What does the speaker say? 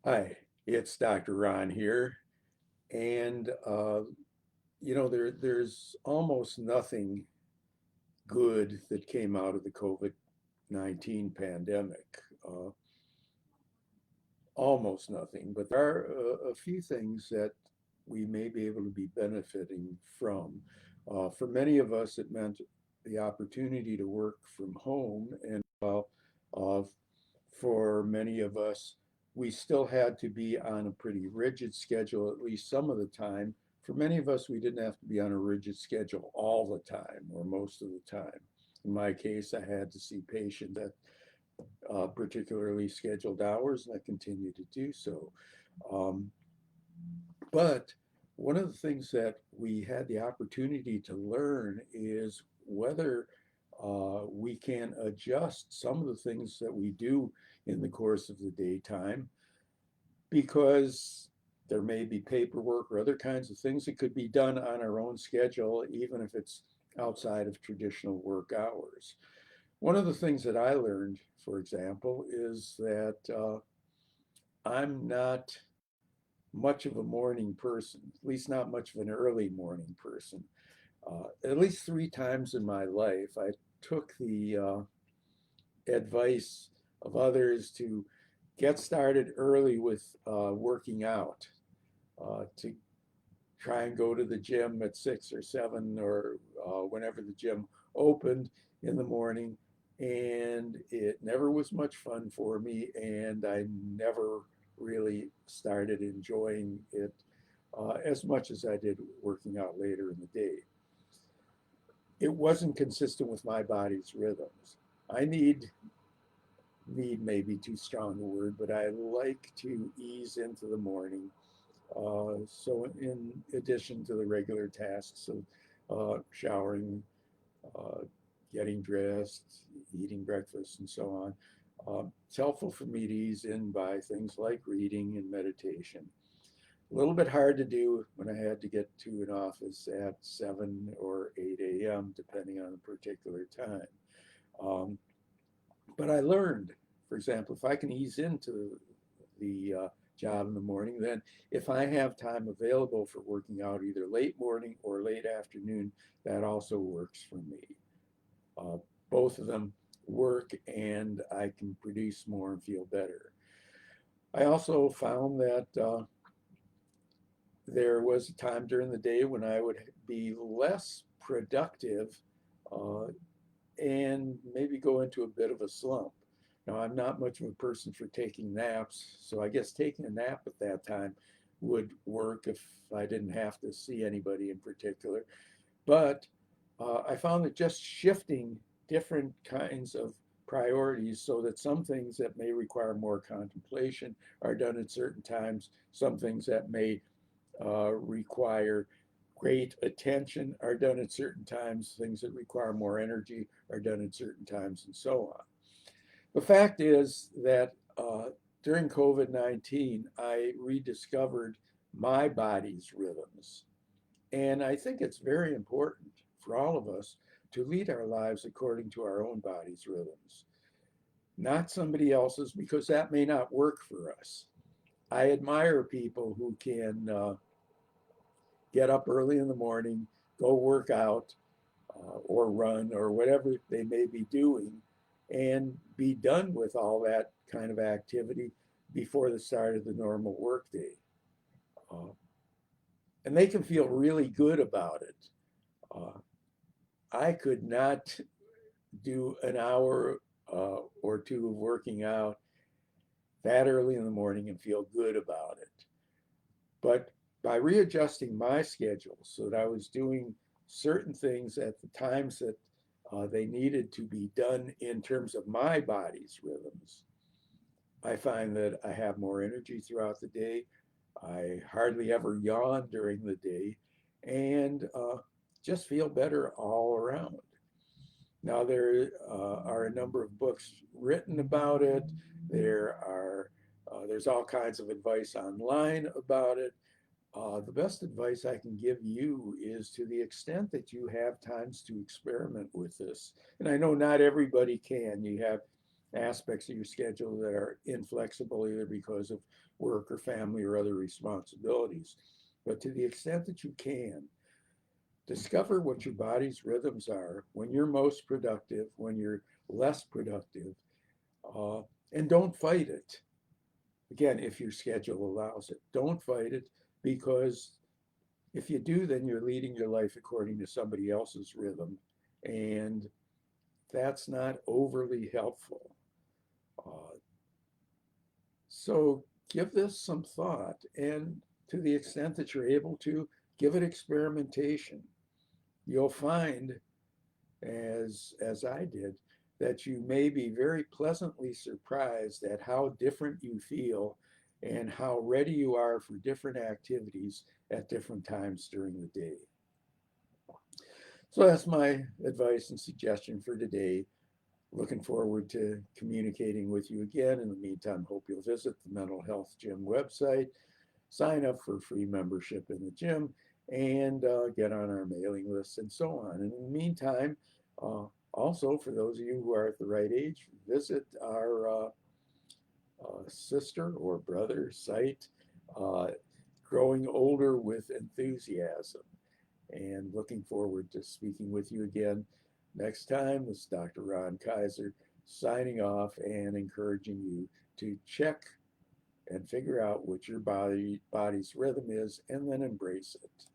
Hi, it's Dr. Ron here. And there's almost nothing good that came out of the COVID-19 pandemic. Almost nothing, but there are a few things that we may be able to be benefiting from. For many of us, it meant the opportunity to work from home, and uh, for many of us, we still had to be on a pretty rigid schedule, at least some of the time. For many of us, we didn't have to be on a rigid schedule all the time or most of the time. In my case, I had to see patients at particularly scheduled hours, and I continue to do so. Um, but one of the things that we had the opportunity to learn is whether we can adjust some of the things that we do in the course of the daytime, because there may be paperwork or other kinds of things that could be done on our own schedule, even if it's outside of traditional work hours. One of the things that I learned, for example, is that I'm not much of a morning person, at least not much of an early morning person. At least three times in my life, I took the advice of others to get started early with working out, to try and go to the gym at 6 or 7 or whenever the gym opened in the morning. And it never was much fun for me, and I never really started enjoying it as much as I did working out later in the day. It wasn't consistent with my body's rhythms. I need maybe too strong a word, but I like to ease into the morning. So in addition to the regular tasks of showering, uh, getting dressed, eating breakfast, and so on, it's helpful for me to ease in by things like reading and meditation. A little bit hard to do when I had to get to an office at 7 or 8 a.m., depending on the particular time. Um, but I learned, for example, if I can ease into the job in the morning, then if I have time available for working out either late morning or late afternoon, that also works for me. Uh, Both of them work, and I can produce more and feel better. I also found that there was a time during the day when I would be less productive uh, and maybe go into a bit of a slump. Now, I'm not much of a person for taking naps, so I guess taking a nap at that time would work if I didn't have to see anybody in particular. But I found that just shifting different kinds of priorities so that some things that may require more contemplation are done at certain times, some things that may require great attention are done at certain times, things that require more energy are done at certain times, and so on. The fact is that during COVID-19, I rediscovered my body's rhythms. And I think it's very important for all of us to lead our lives according to our own body's rhythms, not somebody else's, because that may not work for us. I admire people who can get up early in the morning, go work out or run or whatever they may be doing, and be done with all that kind of activity before the start of the normal workday. Uh, and they can feel really good about it. Uh, I could not do an hour or two of working out that early in the morning and feel good about it. But by readjusting my schedule so that I was doing certain things at the times that they needed to be done in terms of my body's rhythms, I find that I have more energy throughout the day. I hardly ever yawn during the day, and just feel better all around. Now, there are a number of books written about it. There's all kinds of advice online about it. The best advice I can give you is, to the extent that you have times to experiment with this, and I know not everybody can. You have aspects of your schedule that are inflexible either because of work or family or other responsibilities. But to the extent that you can, discover what your body's rhythms are, when you're most productive, when you're less productive, uh, and don't fight it. Again, if your schedule allows it, don't fight it, because if you do, then you're leading your life according to somebody else's rhythm, and that's not overly helpful. Uh, so give this some thought, and to the extent that you're able to, give it experimentation. You'll find, as I did, that you may be very pleasantly surprised at how different you feel and how ready you are for different activities at different times during the day. So that's my advice and suggestion for today. Looking forward to communicating with you again. In the meantime, hope you'll visit the Mental Health Gym website, sign up for free membership in the gym, and get on our mailing list and so on. And in the meantime, uh, also for those of you who are at the right age, visit our sister or brother site, uh, Growing Older with Enthusiasm. And looking forward to speaking with you again next time. This is Dr. Ron Kaiser signing off and encouraging you to check and figure out what your body's rhythm is and then embrace it.